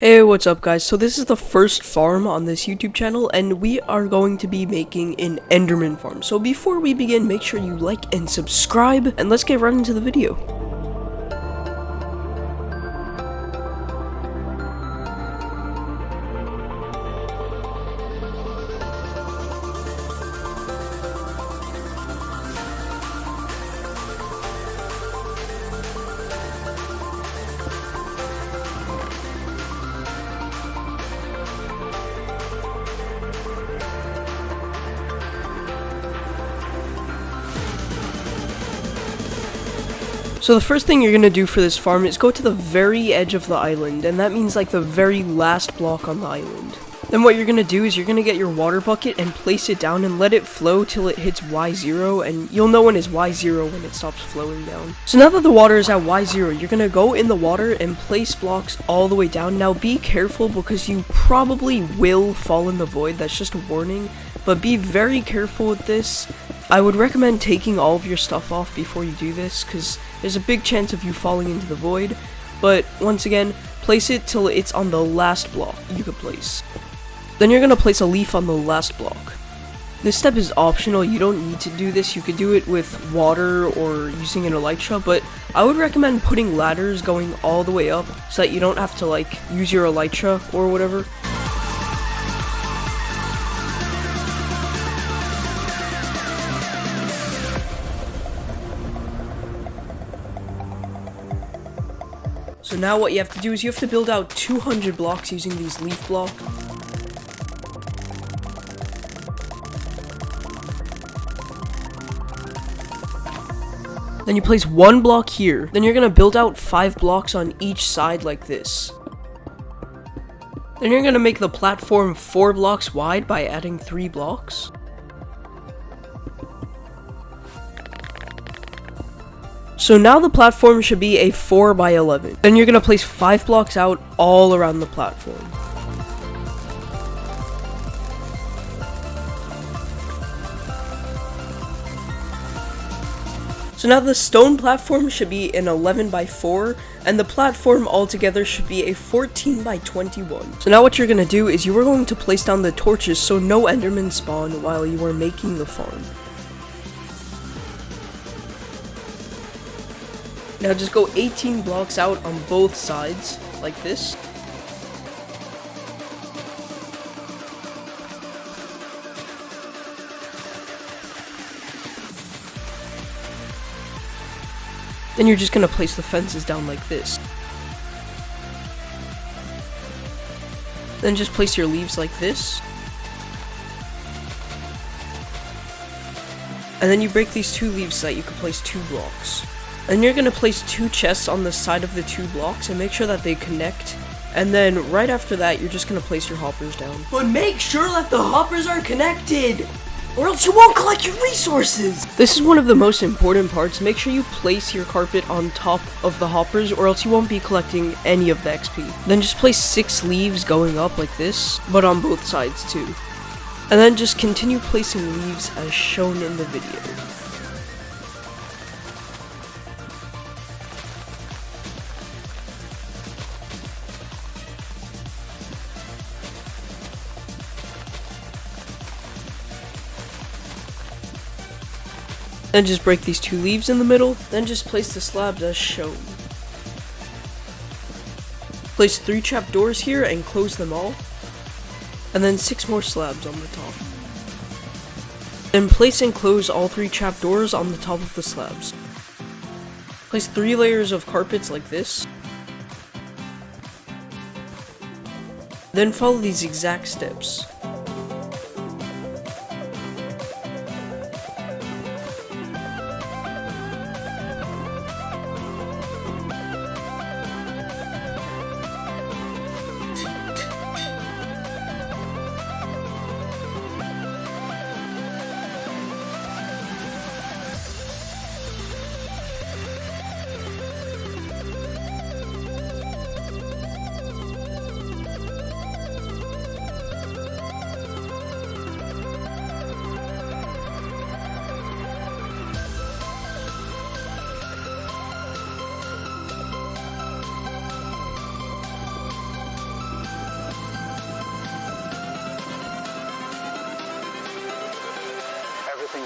Hey, what's up guys? So this is the first farm on this YouTube channel and we are going to be making an Enderman farm. So before we begin, make sure you like and subscribe and let's get right into the video. So the first thing you're going to do for this farm is go to the very edge of the island, and that means like the very last block on the island. Then what you're going to do is you're going to get your water bucket and place it down and let it flow till it hits Y0, and you'll know when it's Y0 when it stops flowing down. So now that the water is at Y0, you're going to go in the water and place blocks all the way down. Now be careful because you probably will fall in the void, that's just a warning, but be very careful with this. I would recommend taking all of your stuff off before you do this, because there's a big chance of you falling into the void, but once again, place it till it's on the last block you could place. Then you're going to place a leaf on the last block. This step is optional, you don't need to do this, you could do it with water or using an elytra, but I would recommend putting ladders going all the way up so that you don't have to like use your elytra or whatever. So now what you have to do is you have to build out 200 blocks using these leaf blocks. Then you place one block here. Then you're going to build out 5 blocks on each side like this. Then you're going to make the platform 4 blocks wide by adding 3 blocks. So now the platform should be a 4 by 11. Then you're going to place 5 blocks out all around the platform. So now the stone platform should be an 11 by 4, and the platform altogether should be a 14 by 21. So now what you're going to do is you are going to place down the torches so no Endermen spawn while you are making the farm. Now just go 18 blocks out on both sides, like this. Then you're just going to place the fences down like this. Then just place your leaves like this. And then you break these 2 leaves so that you can place 2 blocks. And you're going to place 2 chests on the side of the 2 blocks and make sure that they connect. And then right after that, you're just going to place your hoppers down. But make sure that the hoppers are connected, or else you won't collect your resources! This is one of the most important parts. Make sure you place your carpet on top of the hoppers, or else you won't be collecting any of the XP. Then just place 6 leaves going up like this, but on both sides too. And then just continue placing leaves as shown in the video. Then just break these 2 leaves in the middle, then just place the slabs as shown. Place 3 trapdoors here and close them all, and then 6 more slabs on the top. Then place and close all 3 trapdoors on the top of the slabs. Place 3 layers of carpets like this. Then follow these exact steps.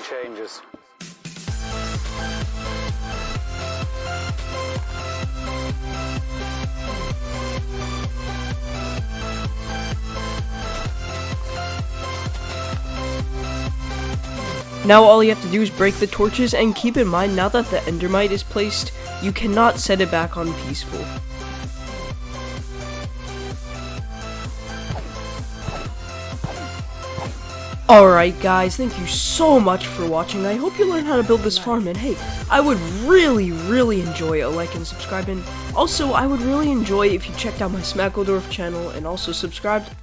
changes. Now all you have to do is break the torches, and keep in mind, now that the endermite is placed, you cannot set it back on peaceful. Alright guys, thank you so much for watching. I hope you learned how to build this farm, and hey, I would really enjoy a like and subscribe, and also I would really enjoy if you checked out my Smackledorf channel and also subscribed.